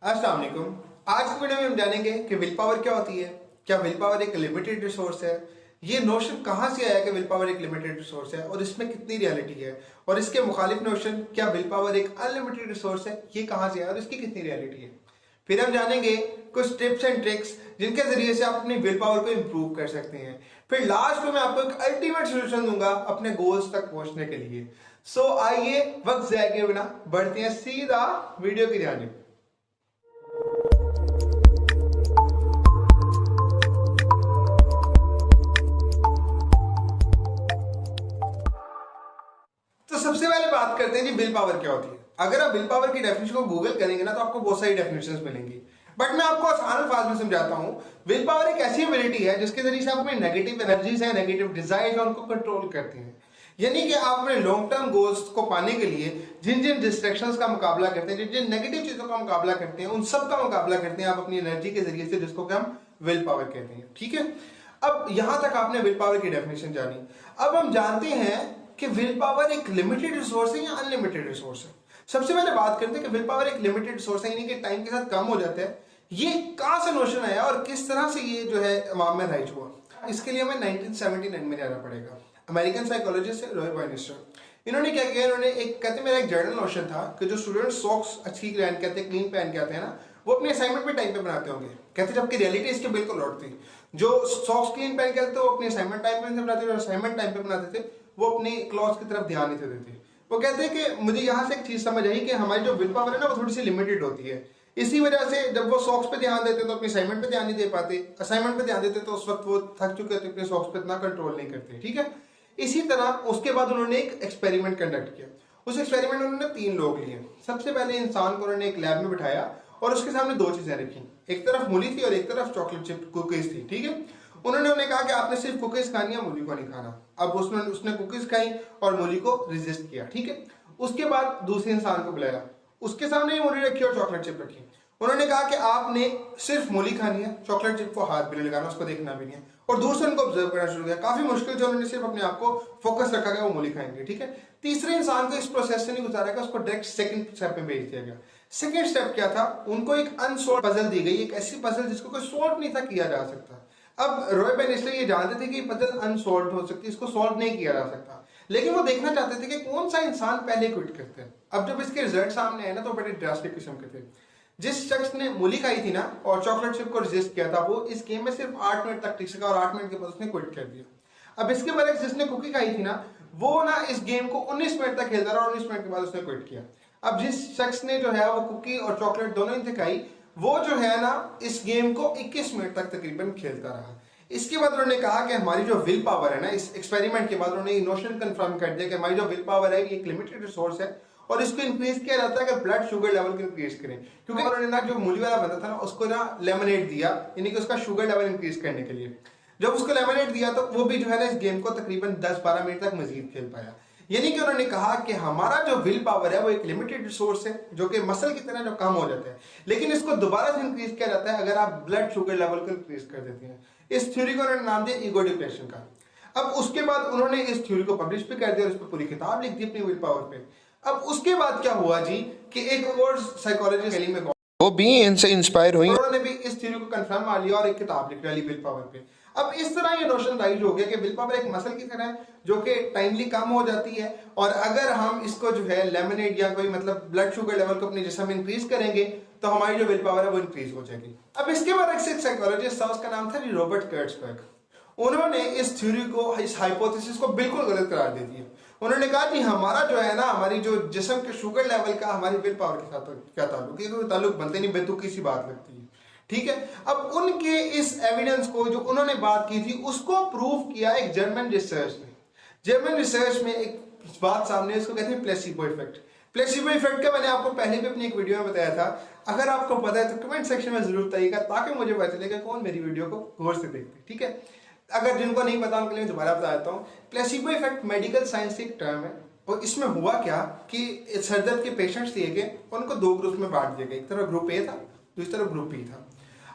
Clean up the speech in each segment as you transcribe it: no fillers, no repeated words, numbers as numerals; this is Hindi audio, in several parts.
अस्सलाम वालेकुम। आज की वीडियो में हम जानेंगे कि विल पावर क्या होती है, क्या विल पावर एक लिमिटेड रिसोर्स है, ये नोशन कहाँ से आया कि विल पावर एक लिमिटेड रिसोर्स है और इसमें कितनी रियलिटी है, और इसके मुखालिफ नोशन क्या विल पावर एक अनलिमिटेड रिसोर्स है, ये कहाँ से आया और इसकी कितनी रियलिटी है। फिर हम जानेंगे कुछ टिप्स एंड ट्रिक्स जिनके जरिए से आप अपनी विल पावर को इंप्रूव कर सकते हैं। फिर लास्ट में मैं आपको एक अल्टीमेट सोल्यूशन दूंगा अपने गोल्स तक पहुंचने के लिए। सो आइए वक्त ज़ाया किए बिना बढ़ते हैं सीधा वीडियो की जानिब। तो सबसे पहले बात करते हैं जी विल पावर क्या होती है। अगर आप विल पावर की डेफिनेशन को गूगल करेंगे ना तो आपको बहुत सारी डेफिनेशंस मिलेंगी, बट मैं आपको आसान अल्फाज में समझाता हूं। विल पावर एक ऐसी एबिलिटी है जिसके जरिए से आप अपनी नेगेटिव एनर्जीज है, नेगेटिव डिजायर्स है, उनको कंट्रोल करते हैं। यानी कि आप अपने लॉन्ग टर्म गोल्स को पाने के लिए जिन जिन डिस्ट्रैक्शंस का मुकाबला करते हैं, जिन जिन नेगेटिव चीजों का मुकाबला करते हैं, उन सब का मुकाबला करते हैं आप अपनी एनर्जी के जरिए से, जिसको कि हम विल पावर कहते हैं। ठीक है, अब यहां तक आपने विल पावर की डेफिनेशन जानी। अब हम जानते हैं कि विल पावर एक लिमिटेड रिसोर्स है या अनलिमिटेड रिसोर्स है। सबसे पहले बात करते हैं कि विल पावर एक लिमिटेड रिसोर्स है, यानी कि टाइम के साथ कम हो जाता है। ये कहां से नोशन आया और किस तरह से ये जो है अवाम में राइज हुआ, इसके लिए हमें 1979 में जाना पड़ेगा। अमेरिकन साइकोलॉजिस्ट है रॉय बैनिस्टर। इन्होंने क्या किया, इन्होंने एक कहते मेरा एक जर्नल नोशन था कि जो स्टूडेंट सॉक्स अच्छी पहन के आते हैं, क्लीन पहन के आते हैं ना, वो अपने असाइनमेंट पे टाइम पे बनाते होंगे। कहते जबकि रियलिटी इसके बिल्कुल उलट थी। जो सॉक्स क्लीन पहन के आते थे वो अपने असाइनमेंट टाइम पे बनाते थे, असाइनमेंट टाइम पे बनाते थे, वो अपनी क्लॉज की तरफ ध्यान नहीं देते थे। वो कहते हैं कि मुझे यहाँ से एक चीज समझ आई कि हमारी जो विल पावर है ना वो थोड़ी सी लिमिटेड होती है। इसी वजह से जब वो सॉक्स पे ध्यान देते तो अपने असाइनमेंट पे ध्यान नहीं दे पाते, असाइनमेंट पे ध्यान देते तो उस वक्त वो थक चुके थे, अपने सॉक्स पे इतना कंट्रोल नहीं करते। ठीक है, इसी तरह उसके बाद उन्होंने एक एक्सपेरिमेंट कंडक्ट किया। उस एक्सपेरिमेंट में उन्होंने 3 लोग लिए। सबसे पहले इंसान को उन्होंने एक लैब में बिठाया और उसके सामने 2 चीजें रखी, एक तरफ मूली थी और एक तरफ चॉकलेट चिप कुकीज थी। ठीक है, उन्होंने कहा कि आपने सिर्फ कुकीज खानी है, मूली को नहीं खाना। अब उसने कुकीज खाई और मूली को रेजिस्ट किया। ठीक है, उसके बाद दूसरे इंसान को बुलाया, उसके सामने मूली रखी और चॉकलेट चिप रखी। उन्होंने कहा कि आपने सिर्फ मूली खानी है, चॉकलेट चिप को हाथ भी नहीं लगाना, उसको देखना भी नहीं है, और दूसरे उनको ऑब्जर्व करना शुरू किया। काफी मुश्किल से उन्होंने सिर्फ अपने आप को फोकस रखा गया, वो मूली खाएंगे। ठीक है, तीसरे इंसान को इस प्रोसेस से नहीं गुजारा गया, उसको डायरेक्ट सेकंड स्टेप में भेज दिया गया। सेकंड स्टेप क्या था, उनको एक अनसॉल्व पजल दी गई, एक ऐसी पजल जिसको कोई सॉल्व नहीं था किया जा सकता। अब रॉय बैनिस्टर ये जानते थे कि पजल अनसॉल्व हो सकती है, इसको सॉल्व नहीं किया जा सकता, लेकिन वो देखना चाहते थे कि कौन सा इंसान पहले क्विट करते हैं। अब जब इसके रिजल्ट सामने आए ना तो बड़े ड्रास्टिक किस्म के थे। जिस शख्स ने मूली खाई थी ना और चॉकलेट चिप को रेजिस्ट किया था, वो इस गेम में सिर्फ 8 मिनट तक टिक सका और 8 मिनट के बाद उसने क्विट कर दिया। अब इसके बाद जिसने कुकी खाई थी ना, वो ना इस गेम को 19 मिनट तक खेलता रहा और 19 मिनट के बाद उसने क्विट किया। अब जिस शख्स ने जो है वो कुकी और चॉकलेट दोनों ही खाई, वो जो है ना इस गेम को 21 मिनट तक तकरीबन खेलता रहा। इसके बाद उन्होंने कहा कि हमारी जो विल पावर है ना, इस एक्सपेरिमेंट के बाद उन्होंने नोशन कंफर्म कर दिया कि हमारी जो विल पावर है ये एक लिमिटेड रिसोर्स है और इसको इंक्रीज किया जाता है अगर ब्लड शुगर लेवल को इंक्रीज करें। क्योंकि उन्होंने ना जो मूली वाला बंदा था ना उसको ना लेमनेड दिया, यानी कि उसका शुगर लेवल इंक्रीज करने के लिए। जब उसको लेमनेड दिया तो वो भी जो है ना इस गेम को तकरीबन 10-12 मिनट तक मजीद खेल पाया। यानी कि उन्होंने कहा कि हमारा जो विल पावर है वो एक लिमिटेड रिसोर्स है जो कि मसल की तरह जो कम हो जाता है, लेकिन इसको दोबारा से इंक्रीज किया जाता है अगर आप ब्लड शुगर लेवल को इंक्रीज कर देते हैं। इस थ्योरी को उन्होंने नाम दिया ईगो डिप्रेशन का। अब उसके बाद उन्होंने इस थ्योरी को पब्लिश भी कर दिया और इस पर पूरी किताब लिख दी अपनी विल पावर पे। अब उसके बाद क्या हुआ जी कि एक और साइकोलॉजिस्ट में वो भी इनसे इंस्पायर हुई, उन्होंने भी इस थ्योरी को कंफर्म मान लिया और एक किताब लिख डाली विल पावर पे। अब इस तरह ये नोशन राइज हो गया कि विल पावर एक मसल की तरह है जो कि टाइमली कम हो जाती है, और अगर हम इसको जो है लेमनेड या कोई मतलब ब्लड शुगर लेवल को अपने जिस्म में इंक्रीज करेंगे तो हमारी जो विल पावर है वो इंक्रीज हो जाएगी। अब इसके बाद एक साइकोलॉजिस्ट था, उसका नाम था रॉबर्ट कर्ट्जबर्ग। उन्होंने इस थ्योरी को, इस हाइपोथेसिस को बिल्कुल गलत करार दे दिया। उन्होंने कहा कि हमारा जो है ना, हमारी जो जिस्म के शुगर लेवल का हमारी विल पावर के साथ क्या ताल्लुक है, कोई ताल्लुक बनते नहीं, बेतुकी सी बात लगती है। ठीक है, अब उनके इस एविडेंस को जो उन्होंने बात की थी उसको प्रूव किया एक जर्मन रिसर्च ने। जर्मन रिसर्च में एक बात सामने, इसको कहते हैं प्लेसिबो इफेक्ट। प्लेसिबो इफेक्ट का मैंने आपको पहले भी अपनी एक वीडियो में बताया था। अगर आपको पता है तो कमेंट सेक्शन में जरूर बताइएगा ताकि मुझे पता चलेगा कौन मेरी वीडियो को गौर से देखते। ठीक है, अगर जिनको नहीं पता उनके लिए दोबारा बता देता हूँ। प्लेसिबो इफेक्ट मेडिकल साइंस की एक टर्म है और इसमें हुआ क्या कि सर दर्द के पेशेंट्स दिए गए, उनको 2 ग्रुप में बांट दिया गया। एक तरफ ग्रुप ए था, दूसरी तरफ ग्रुप बी था।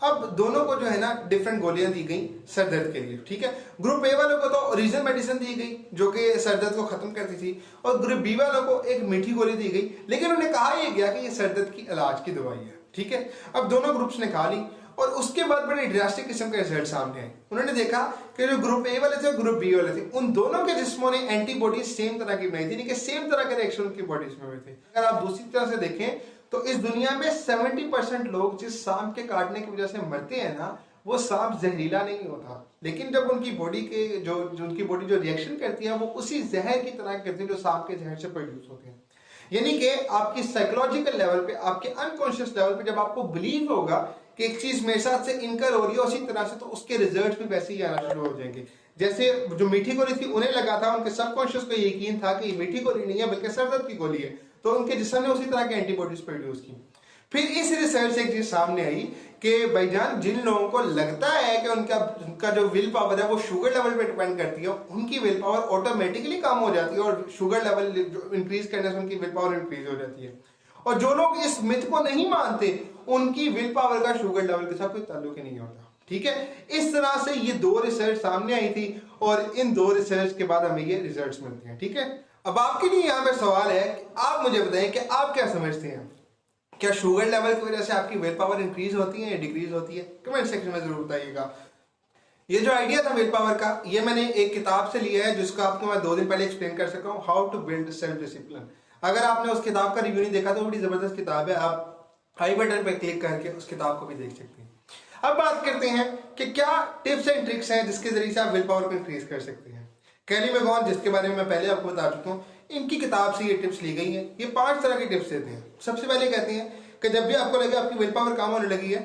अब दोनों को जो है ना डिफरेंट गोलियां दी गई सर दर्द के लिए। ठीक है, ग्रुप ए वालों को तो ओरिजिनल मेडिसिन दी गई जो कि सर दर्द को खत्म करती थी, और ग्रुप बी वालों को एक मीठी गोली दी गई, लेकिन उन्हें कहा यह गया कि ये सर दर्द की इलाज की दवाई है। ठीक है, अब दोनों ग्रुप्स ने खा ली और उसके बाद बड़े ड्रास्टिक किस्म के रिजल्ट सामने आए। उन्होंने देखा कि जो ग्रुप ए वाले थे और ग्रुप बी वाले थे, उन दोनों के जिस्मों ने एंटीबॉडीज सेम तरह की बनाई थी, यानी कि सेम तरह के रिएक्शन उनकी बॉडीज में हुए थे। अगर आप दूसरी तरह से देखें तो इस दुनिया में 70% लोग जिस सांप के काटने की वजह से मरते हैं ना, वो सांप जहरीला नहीं होता, लेकिन जब उनकी बॉडी के जो उनकी बॉडी जो रिएक्शन करती है वो उसी जहर की तरह करती है जो सांप के जहर से प्रोड्यूस होते हैं। यानी कि आपकी साइकोलॉजिकल लेवल पे, आपके अनकॉन्शियस लेवल पे जब आपको बिलीव होगा कि एक चीज मेरे साथ से इनकर हो रही है उसी तरह से, तो उसके रिजल्ट भी वैसे ही आना शुरू हो जाएंगे। जैसे जो मीठी गोली थी उन्हें लगा था, उनके सबकॉन्शियस को यकीन था कि मीठी गोली नहीं है बल्कि सरदर्द की गोली है, तो उनके जिस्म ने उसी तरह के एंटीबॉडीज प्रोड्यूस की। फिर इस रिसर्च से एक चीज सामने आई कि भाईजान जिन लोगों को लगता है कि उनका जो विल पावर है वो शुगर लेवल पे डिपेंड करती है, उनकी विल पावर ऑटोमेटिकली कम हो जाती है और शुगर लेवल इंक्रीज करने से उनकी विल पावर इंक्रीज हो जाती है। और जो लोग इस मिथ को नहीं मानते उनकी विल पावर का शुगर लेवल के साथ कोई ताल्लुक ही नहीं होता। ठीक है, इस तरह से ये दो रिसर्च सामने आई थी और इन दो रिसर्च के बाद हमें ये रिजल्ट्स मिलते हैं। ठीक है, अब आपके लिए यहाँ पे सवाल है कि आप मुझे बताएं कि आप क्या समझते हैं, क्या शुगर लेवल की वजह से आपकी विल पावर इंक्रीज होती है या डिक्रीज होती है? कमेंट सेक्शन में जरूर बताइएगा। ये जो आइडिया था विल पावर का, ये मैंने एक किताब से लिया है जिसको आपको मैं 2 दिन पहले एक्सप्लेन कर सका हूँ, how to build self discipline. अगर आपने उस किताब का रिव्यू नहीं देखा तो बड़ी जबरदस्त किताब है, आप आई बटन पर क्लिक करके उस किताब को भी देख सकते हैं। अब बात करते हैं कि क्या टिप्स एंड ट्रिक्स हैं जिसके जरिए से आप विल पावर को इंक्रीज कर सकते हैं। कैली मैगॉन, जिसके बारे में मैं पहले आपको बता चुका हूँ, इनकी किताब से ये टिप्स ली गई हैं। ये 5 तरह के टिप्स देते हैं। सबसे पहले कहते हैं कि जब भी आपको लगे आपकी विल पावर कम होने लगी है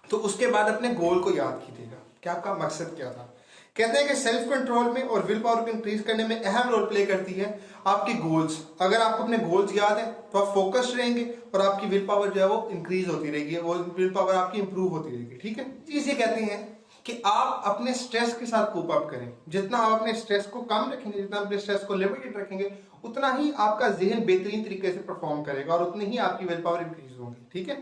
तो उसके बाद अपने गोल को याद कीजिएगा कि आपका मकसद क्या था। कहते हैं कि सेल्फ कंट्रोल में और विल पावर को इंक्रीज करने में अहम रोल प्ले करती है आपकी गोल्स। अगर आपको अपने गोल्स याद है तो आप फोकस्ड रहेंगे और आपकी विल पावर जो है वो इंक्रीज होती रहेगी, वो विल पावर आपकी इंप्रूव होती रहेगी। ठीक है, चीज ये कहते हैं कि आप अपने स्ट्रेस के साथ कोप अप करें। जितना आप अपने स्ट्रेस को कम रखेंगे, जितना अपने स्ट्रेस को लिमिटेड रखेंगे, उतना ही आपका जहन बेहतरीन तरीके से परफॉर्म करेगा और उतनी ही आपकी विल पावर इंक्रीज होगी। ठीक है,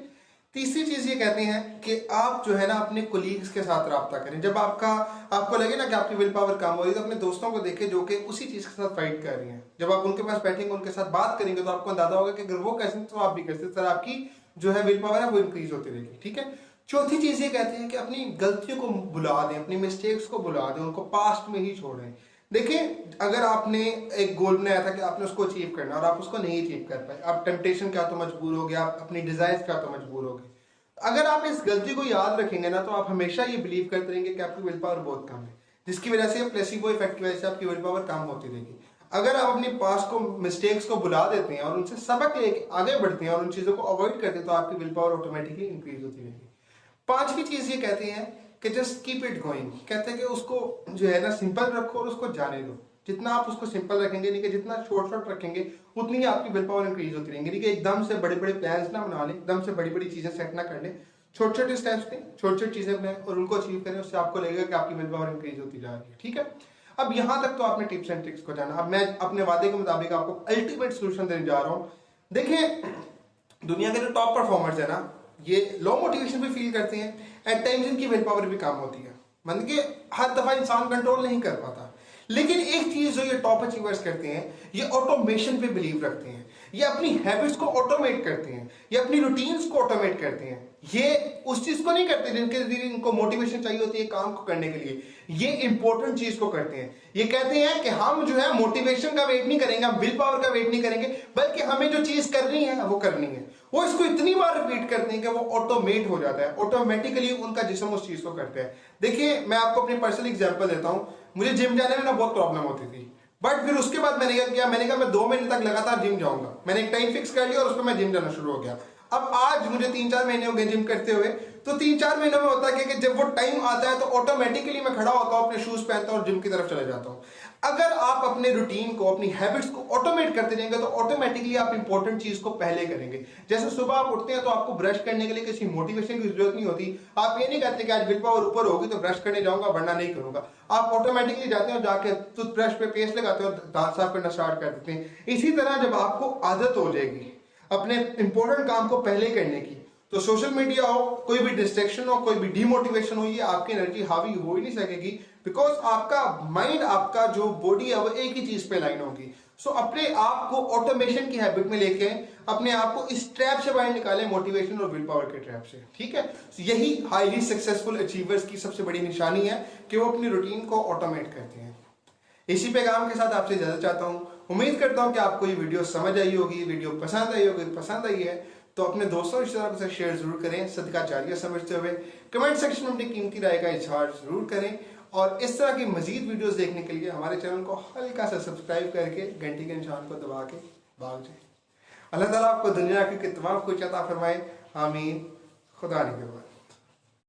तीसरी चीज ये कहते हैं कि आप जो है ना अपने कोलीग्स के साथ रब्ता करें। जब आपको लगे ना कि आपकी विल पावर कम हो रही है तो अपने दोस्तों को देखें जो कि उसी चीज के साथ फाइट कर रही हैं। जब आप उनके पास बैठेंगे, उनके साथ बात करेंगे तो आपको अंदाजा होगा कि अगर वो कैसे तो आप भी कैसे, सर आपकी जो है विल पावर है वो इंक्रीज होती रहेगी। ठीक है, चौथी चीज ये कहते हैं कि अपनी गलतियों को भुला दें, अपनी मिस्टेक्स को भुला दें, उनको पास्ट में ही छोड़ें। देखिए, अगर आपने एक गोल बनाया था कि आपने उसको अचीव करना और आप उसको नहीं अचीव कर पाए, आप टेम्पटेशन का तो मजबूर हो गए, आप अपनी डिजायर्स का तो मजबूर हो गए। अगर आप इस गलती को याद रखेंगे ना तो आप हमेशा ये बिलीव करते रहेंगे कि आपकी विल पावर बहुत कम है, जिसकी वजह से प्लेसिबो इफेक्ट की वजह से आपकी विल पावर कम होती रहेगी। अगर आप अपनी पास्ट को, मिस्टेक्स को भुला देते हैं और उनसे सबक लेके आगे बढ़ते हैं और उन चीजों को अवॉइड करते हैं तो आपकी विल पावर ऑटोमेटिकली इंक्रीज होती रहेगी। पांचवी चीज ये कहते हैं कि जस्ट कीप इट गोइंग। कहते हैं कि उसको जो है ना सिंपल रखो और उसको जाने दो। जितना आप उसको सिंपल रखेंगे, नहीं कि जितना शॉर्ट रखेंगे, उतनी ही आपकी विल पावर इंक्रीज होती रहेंगी। नहीं कि एकदम से बड़े बड़े प्लान्स ना बना लें, एकदम से बड़ी बड़ी चीजें सेट ना कर लें, छोटे छोटे स्टेप्स लें, छोटी छोटी चीजें बनाएं और उनको अचीव करें। उससे आपको लगेगा कि आपकी विल पावर इंक्रीज होती जा रही है। ठीक है, अब यहां तक तो आपने टिप्स एंड ट्रिक्स को जाना। अब मैं अपने वादे के मुताबिक आपको अल्टीमेट सोल्यूशन देने जा रहा हूं। देखिए, दुनिया के जो टॉप परफॉर्मर्स है ना, ये लो मोटिवेशन भी फील करते हैं, एट टाइम्स इनकी विल पावर भी कम होती है। मतलब कि हर दफा इंसान कंट्रोल नहीं कर पाता। लेकिन एक चीज जो ये टॉप अचीवर्स करते हैं, ये ऑटोमेशन पे बिलीव रखते हैं। ये अपनी हैबिट्स को ऑटोमेट करते हैं, ये अपनी रूटीन्स को ऑटोमेट करते हैं। ये उस चीज को नहीं करते जिनके लिए इनको मोटिवेशन चाहिए होती है काम को करने के लिए। ये इंपॉर्टेंट चीज को करते हैं। ये कहते हैं कि हम जो है मोटिवेशन का वेट नहीं करेंगे, हम विल पावर का वेट नहीं करेंगे, बल्कि हमें जो चीज करनी है वो करनी है। वो इसको इतनी बार रिपीट करते हैं कि वो ऑटोमेट हो जाता है, ऑटोमेटिकली उनका जिस्म उस चीज को करता है। देखिए, मैं आपको अपनी पर्सनल एग्जांपल देता हूं। मुझे जिम जाने में ना बहुत प्रॉब्लम होती थी, बट फिर उसके बाद मैंने क्या किया, मैंने कहा मैं 2 महीने तक लगातार जिम जाऊंगा। मैंने एक टाइम फिक्स कर लिया और उस पर मैं जिम जाना शुरू हो गया। अब आज मुझे 3-4 महीने हो गए जिम करते हुए। तो 3-4 महीनों में होता है कि जब वो टाइम आता है तो ऑटोमेटिकली मैं खड़ा होता हूं, अपने शूज पहनता हूं और जिम की तरफ चले जाता हूं। अगर आप अपने रूटीन को, अपनी हैबिट्स को ऑटोमेट करते जाएंगे तो ऑटोमेटिकली आप इंपॉर्टेंट चीज को पहले करेंगे। जैसे सुबह आप उठते हैं तो आपको ब्रश करने के लिए किसी मोटिवेशन की जरूरत नहीं होती। आप ये नहीं कहते कि आज विल पावर ऊपर होगी तो ब्रश करने जाऊंगा वरना नहीं करूंगा। आप ऑटोमेटिकली जाते हैं और जाके टूथब्रश पे पेस्ट लगाते हैं और दांत साफ करना स्टार्ट कर देते हैं। इसी तरह जब आपको आदत हो जाएगी अपने इंपॉर्टेंट काम को पहले करने की, तो सोशल मीडिया हो, कोई भी डिस्ट्रैक्शन हो, कोई भी डिमोटिवेशन हो, ये आपकी एनर्जी हावी हो ही नहीं सकेगी। बिकॉज आपका माइंड, आपका जो बॉडी है वो एक ही चीज पे लाइन होगी। सो अपने आप को ऑटोमेशन की हैबिट में लेके अपने आप को इस ट्रैप से बाहर निकालें, मोटिवेशन और विल पावर के ट्रैप से। ठीक है, यही हाईली सक्सेसफुल अचीवर्स की सबसे बड़ी निशानी है कि वो अपनी रूटीन को ऑटोमेट करते हैं। इसी पैगाम के साथ आपसे इजाजत चाहता हूं। उम्मीद करता हूं कि आपको ये वीडियो समझ आई होगी, वीडियो पसंद आई होगी। पसंद आई है तो अपने दोस्तों रिश्तेदारों के साथ शेयर जरूर करें, सदका जारिया समझते हुए। कमेंट सेक्शन में अपनी कीमती राय का इजहार जरूर करें और इस तरह की मजीद वीडियोस देखने के लिए हमारे चैनल को हल्का सा सब्सक्राइब करके घंटी के निशान को दबा के भाग जाए। अल्लाह ताला आपको दुनिया की तमाम कुछ अता फरमाए। आमीन। खुदा निगहबान।